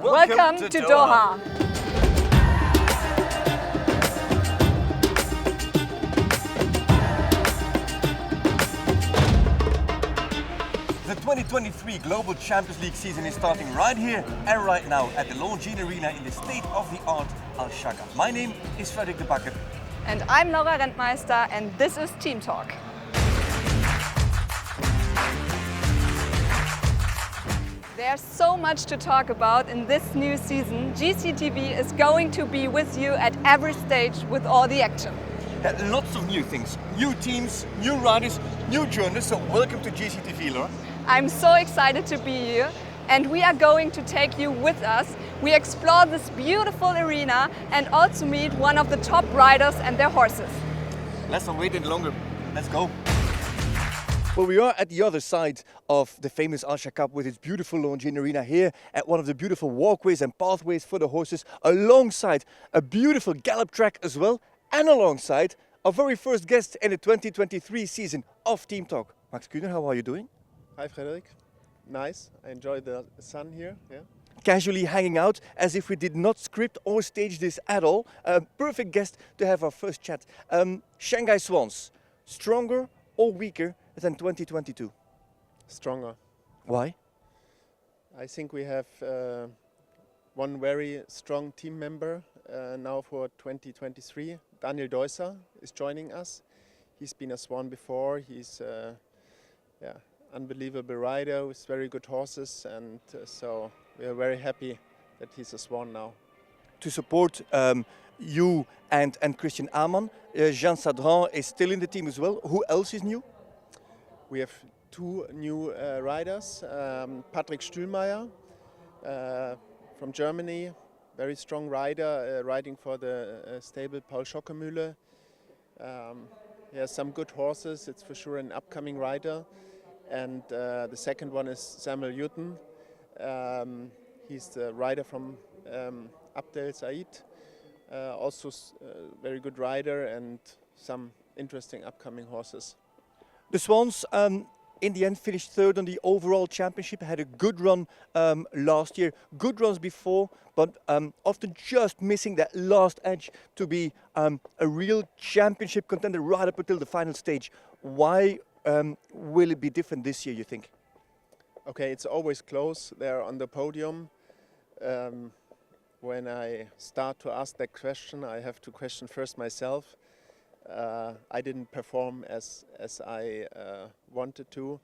Welcome to Doha. The 2023 Global Champions League season is starting right here and right now at the Longines Arena in the state-of-the-art Al Shagaf. My name is Frederik de Bakker. And I'm Laura Rentmeister, and this is Team Talk. There's so much to talk about in this new season. GCTV is going to be with you at every stage with all the action. Lots of new things, new teams, new riders, new journalists, so welcome to GCTV, Laura. I'm so excited to be here, and we are going to take you with us. We explore this beautiful arena and also meet one of the top riders and their horses. Let's not wait any longer, let's go. Well, we are at the other side of the famous Al Shagaf with its beautiful Longines Arena here at one of the beautiful walkways and pathways for the horses, alongside a beautiful gallop track as well, and alongside our very first guest in the 2023 season of Team Talk. Max Kuhner, how are you doing? Hi Frederik, nice, I enjoy the sun here. Yeah. Casually hanging out as if we did not script or stage this at all. Perfect guest to have our first chat. Shanghai Swans, stronger or weaker than 2022? Stronger. Why? I think we have one very strong team member now for 2023. Daniel Deusser is joining us. He's been a Swan before. He's unbelievable rider with very good horses, and so we are very happy that he's a Swan now. To support you and Christian Amann, Jean Sadran is still in the team as well. Who else is new? We have two new riders. Patrick Stühlmeier from Germany, very strong rider, riding for the stable Paul Schockemühle. He has some good horses, it's for sure an upcoming rider. And the second one is Samuel Hütten. He's the rider from Abdel Said. Also very good rider and some interesting upcoming horses. The Swans in the end finished third on the overall championship, had a good run last year, good runs before, but often just missing that last edge to be a real championship contender right up until the final stage. Why will it be different this year, you think? Okay, it's always close there on the podium. When I start to ask that question, I have to question first myself. I didn't perform as I wanted to,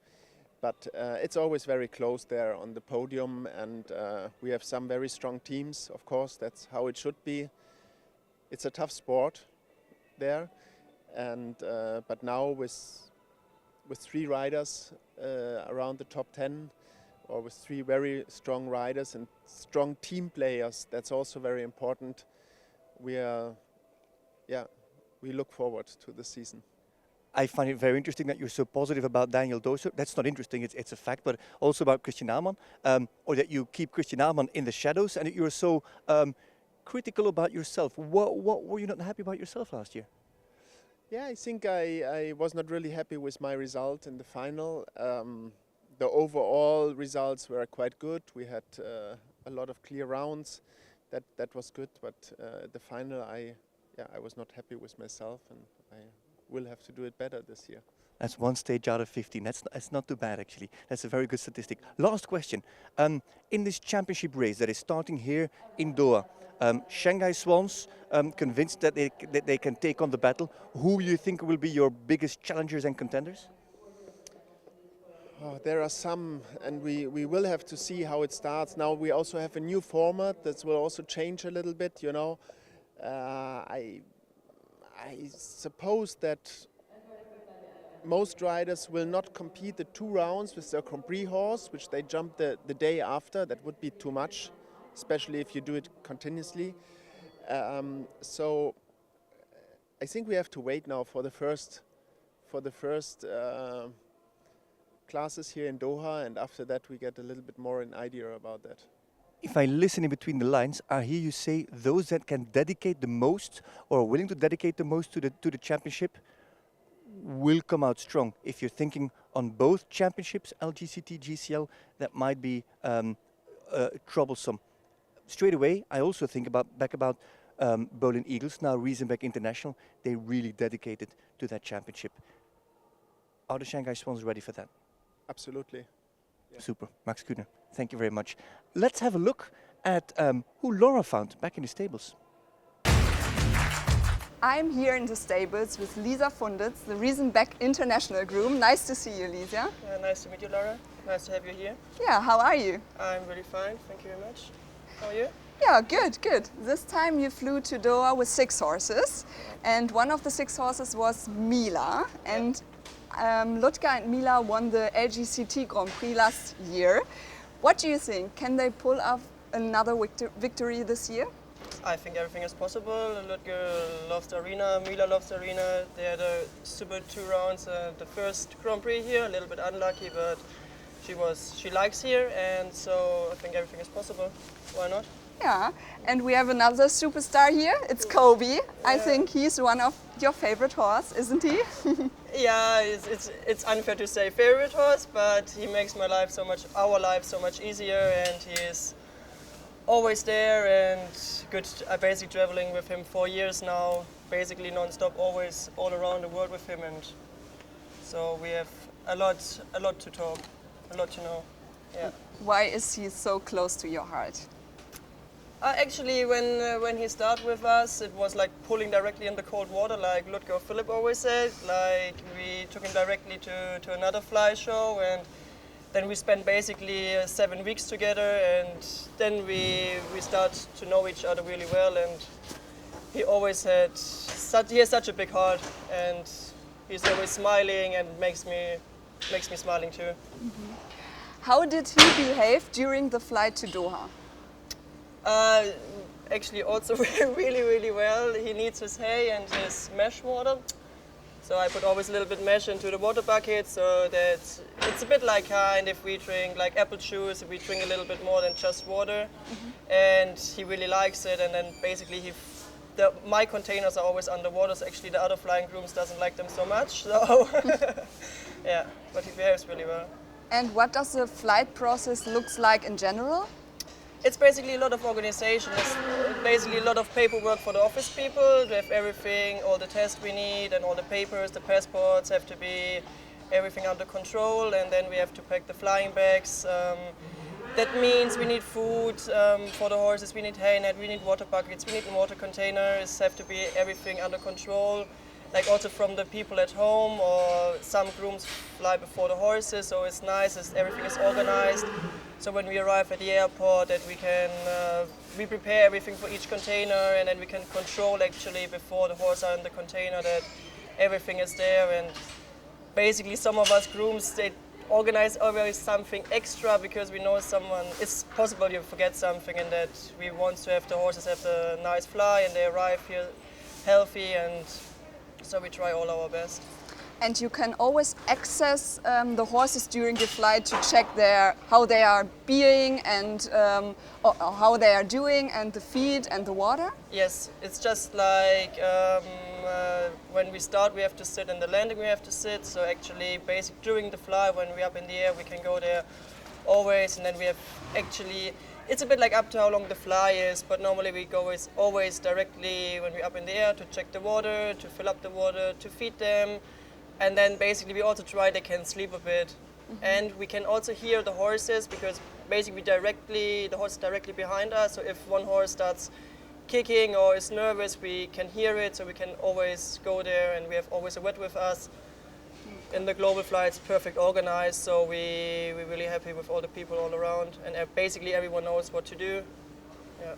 but it's always very close there on the podium, and we have some very strong teams, of course, that's how it should be. It's a tough sport there, and but now with three riders around the top 10, or with three very strong riders and strong team players, that's also very important. We look forward to the season. I find it very interesting that you're so positive about Daniel Deusser. That's not interesting, it's a fact, but also about Christian Amann, or that you keep Christian Amann in the shadows, and that you're so critical about yourself. What were you not happy about yourself last year? Yeah, I think I was not really happy with my result in the final. The overall results were quite good. We had a lot of clear rounds. That was good, but the final I was not happy with myself, and I will have to do it better this year. That's one stage out of 15. That's not too bad, actually. That's a very good statistic. Last question. In this championship race that is starting here in Doha, Shanghai Swans, convinced that they can take on the battle. Who you think will be your biggest challengers and contenders? There are some, and we will have to see how it starts. Now we also have a new format that will also change a little bit, you know. I suppose that most riders will not compete the 2 rounds with their Grand Prix horse, which they jump the day after. That would be too much, especially if you do it continuously. So I think we have to wait now for the first classes here in Doha, and after that we get a little bit more an idea about that. If I listen in between the lines, I hear you say those that can dedicate the most or are willing to dedicate the most to the championship will come out strong. If you're thinking on both championships, LGCT, GCL, that might be troublesome. straight away, I also think about Berlin Eagles, now Riesenbeck International. They really dedicated to that championship. Are the Shanghai Swans ready for that? Absolutely. Yeah. Super. Max Kuhner, thank you very much. Let's have a look at who Laura found back in the stables. I'm here in the stables with Lisa Funditz, the Riesenbeck International Groom. Nice to see you, Lisa. Nice to meet you, Laura. Nice to have you here. Yeah, how are you? I'm really fine, thank you very much. How are you? Yeah, good, good. This time you flew to Doha with 6 horses, and one of the 6 horses was Mila. And Ludger and Mila won the LGCT Grand Prix last year. What do you think? Can they pull off another victory this year? I think everything is possible. Ludger loves the arena, Mila loves the arena. They had a super 2 rounds. The first Grand Prix here, a little bit unlucky, but she likes here, and so I think everything is possible. Why not? Yeah, and we have another superstar here. It's Kobe. Yeah. I think he's one of your favorite horse, isn't he? Yeah, it's unfair to say favorite horse, but he makes our life so much easier, and he is always there and good. I'm basically traveling with him 4 years now, basically non-stop, always all around the world with him, and so we have a lot to talk, a lot to know. Yeah. Why is he so close to your heart? Actually, when he started with us, it was like pulling directly in the cold water, like Ludger Philipp always said. Like we took him directly to another fly show, and then we spent basically 7 weeks together, and then we start to know each other really well. And he has such a big heart, and he's always smiling and makes me smiling too. Mm-hmm. How did he behave during the flight to Doha? Actually also really well. He needs his hay and his mesh water. So I put always a little bit mesh into the water bucket, so that it's a bit like kind if we drink like apple juice, we drink a little bit more than just water. Mm-hmm. And he really likes it, and then basically my containers are always underwater, so actually the other flying grooms doesn't like them so much. So yeah, but he behaves really well. And what does the flight process looks like in general? It's basically a lot of organization. It's basically a lot of paperwork for the office people. We have everything, all the tests we need, and all the papers, the passports have to be everything under control, and then we have to pack the flying bags. That means we need food for the horses, we need hay net, we need water buckets, we need water containers, have to be everything under control. Like also from the people at home, or some grooms fly before the horses, so it's nice, everything is organized. So when we arrive at the airport, that we prepare everything for each container, and then we can control actually before the horses are in the container that everything is there. And basically some of us grooms, they organize always something extra because we know it's possible you forget something, and that we want to have the horses have a nice fly and they arrive here healthy, and so we try all our best. And you can always access the horses during the flight to check how they are being and how they are doing, and the feed and the water? Yes, it's just like when we start we have to sit, in the landing we have to sit, so actually during the flight when we're up in the air we can go there always, and then we have actually, it's a bit like up to how long the fly is, but normally we go always directly when we're up in the air to check the water, to fill up the water, to feed them. And then basically we also try they can sleep a bit. Mm-hmm. And we can also hear the horses, because basically the horse is directly behind us. So if one horse starts kicking or is nervous, we can hear it, so we can always go there, and we have always a vet with us. In the global flights, perfect organized, so we're really happy with all the people all around, and basically everyone knows what to do. Yeah.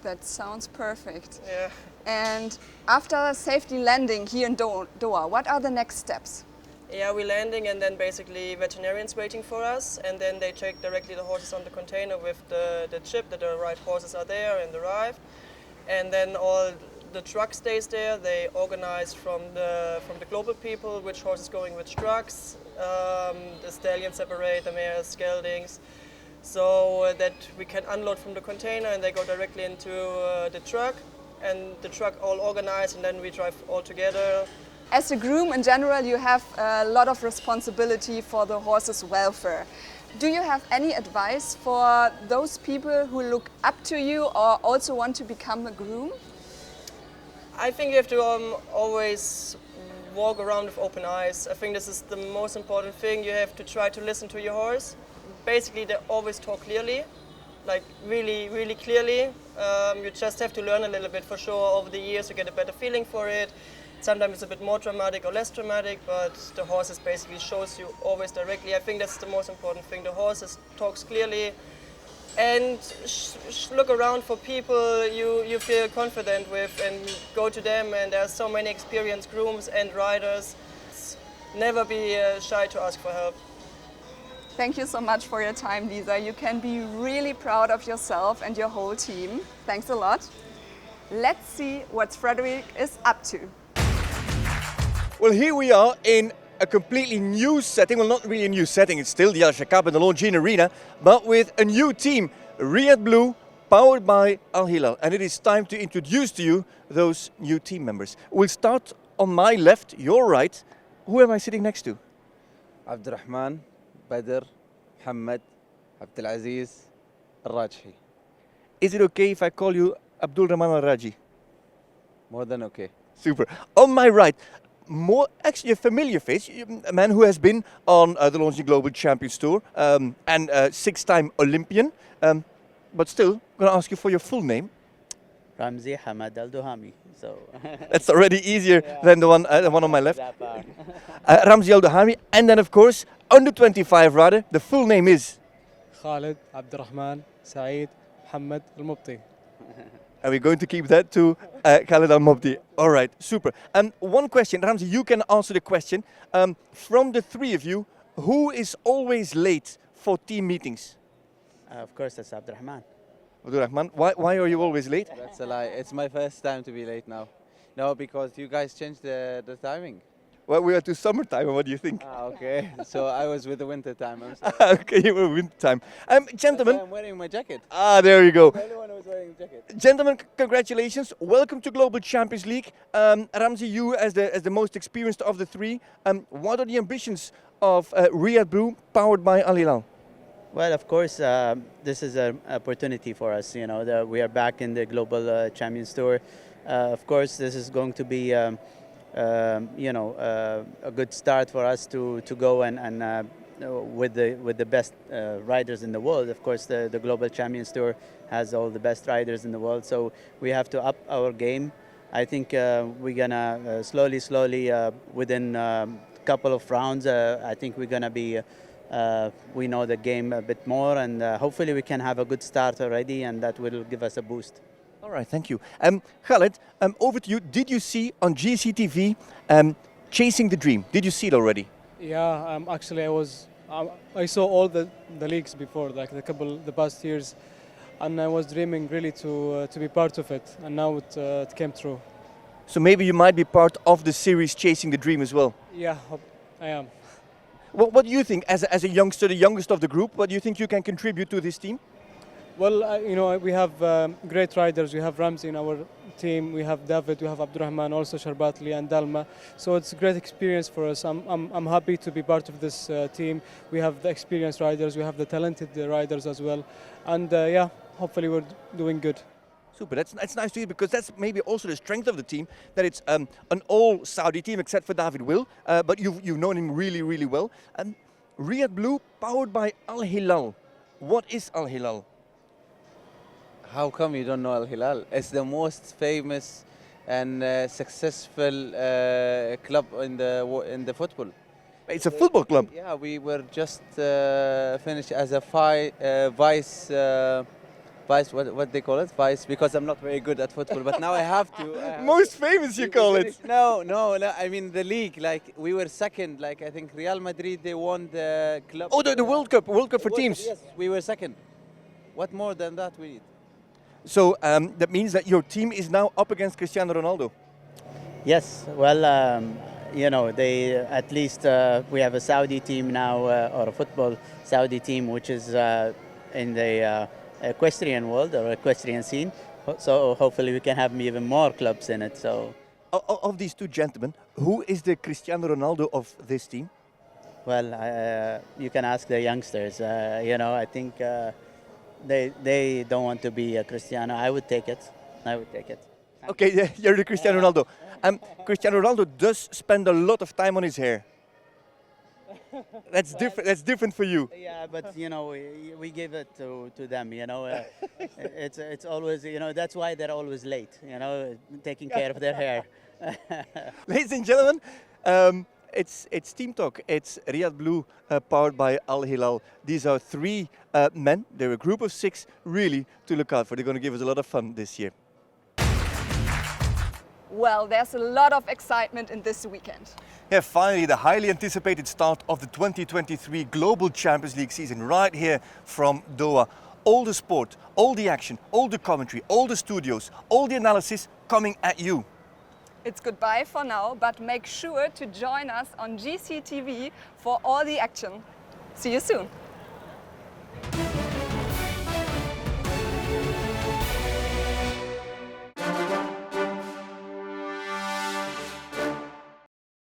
That sounds perfect. Yeah. And after safety landing here in Doha, what are the next steps? Yeah, we're landing, and then basically veterinarians waiting for us, and then they check directly the horses on the container with the chip that the right horses are there and arrived. And then all the truck stays there. They organize from the global people which horse is going which trucks. The stallions separate, the mares, geldings, so that we can unload from the container and they go directly into the truck. And the truck all organized, and then we drive all together. As a groom in general, you have a lot of responsibility for the horse's welfare. Do you have any advice for those people who look up to you or also want to become a groom? I think you have to always walk around with open eyes. I think this is the most important thing. You have to try to listen to your horse. Basically, they always talk clearly, like really, really clearly. You just have to learn a little bit for sure over the years to get a better feeling for it. Sometimes it's a bit more dramatic or less dramatic, but the horses basically shows you always directly. I think that's the most important thing. The horses talks clearly, and look around for people you feel confident with and go to them. And there are so many experienced grooms and riders. Never be shy to ask for help. Thank you so much for your time, Lisa. You can be really proud of yourself and your whole team. Thanks a lot. Let's see what Frederick is up to. Well, here we are in a completely new setting. Well, not really a new setting. It's still the Al Shakab in the Longines Arena, but with a new team, Riyadh Blue, powered by Al Hilal. And it is time to introduce to you those new team members. We'll start on my left, your right. Who am I sitting next to? Abdurrahman, Badr, Muhammad, Abdulaziz, Al-Rajhi. Is it okay if I call you Abdul Rahman Al-Raji? More than okay. Super. On my right, actually a familiar face, a man who has been on the Longines Global Champions Tour and six-time Olympian. But still, I'm going to ask you for your full name. Ramzi Hamad Al-Duhami. So That's already easier than the one on my left. Ramzi Al-Duhami. And then, of course, under 25 rather, the full name is? Khalid Abdurrahman Saeed Muhammad Al-Mubti. And we're going to keep that to Khalid Al-Mubti. All right, super. One question, Ramzi, you can answer the question. From the three of you, who is always late for team meetings? of course, that's Abdurrahman. Abdurrahman, why are you always late? That's a lie. It's my first time to be late now. No, because you guys changed the timing. Well, we are to summertime, what do you think? Okay. So I was with the winter time. I'm sorry. Okay, you were winter time. Gentlemen. I'm wearing my jacket. There you go. The only one who was wearing a jacket. Gentlemen, congratulations. Welcome to Global Champions League. Ramzi, you as the most experienced of the three, what are the ambitions of Riyadh Blue, powered by Al Hilal? Well, of course, this is an opportunity for us. You know, we are back in the Global Champions Tour. Of course, this is going to be, a good start for us to go and with the best riders in the world. Of course, the Global Champions Tour has all the best riders in the world, so we have to up our game. I think we're gonna slowly, within a couple of rounds, I think we're gonna be. We know the game a bit more, and hopefully we can have a good start already, and that will give us a boost. All right, thank you. Khalid, over to you. Did you see on GCTV Chasing the Dream? Did you see it already? Yeah, actually I saw all the leagues before, like the past years, and I was dreaming really to be part of it, and now it came true. So maybe you might be part of the series Chasing the Dream as well. Yeah, I am. What do you think, as a youngster, the youngest of the group, what do you think you can contribute to this team? Well, we have great riders. We have Ramzi in our team. We have David. We have Abdurrahman, also Sharbatli and Dalma. So it's a great experience for us. I'm happy to be part of this team. We have the experienced riders. We have the talented riders as well. And yeah, hopefully we're doing good. Super, that's nice to hear, because that's maybe also the strength of the team, that it's an all Saudi team except for David Will, but you've known him really, really well. Riyadh Blue, powered by Al Hilal. What is Al Hilal? How come you don't know Al Hilal? It's the most famous and successful club in the football. It's a football club. Yeah, we were just finished as a vice, what they call it? Vice, because I'm not very good at football, but now I have to. Most famous, you call it. No, I mean the league, like we were second, like I think Real Madrid, they won the club. Oh, the World Cup for teams. Yes, we were second. What more than that we need? So that means that your team is now up against Cristiano Ronaldo. Yes, well, they at least we have a Saudi team now, or a football Saudi team, which is in the equestrian world or equestrian scene. So hopefully we can have even more clubs in it. So, of these two gentlemen, who is the Cristiano Ronaldo of this team? Well, you can ask the youngsters. I think they don't want to be a Cristiano. I would take it. I would take it. Okay, yeah, you're the Cristiano Ronaldo. Cristiano Ronaldo does spend a lot of time on his hair. That's different. That's different for you. Yeah, but we give it to them. It's always that's why they're always late. Taking care of their hair. Ladies and gentlemen, it's Team Talk. It's Riyadh Blue, powered by Al Hilal. These are three men. They're a group of 6, really to look out for. They're going to give us a lot of fun this year. Well, there's a lot of excitement in this weekend. Yeah, finally, the highly anticipated start of the 2023 Global Champions League season right here from Doha. All the sport, all the action, all the commentary, all the studios, all the analysis coming at you. It's goodbye for now, but make sure to join us on GCTV for all the action. See you soon.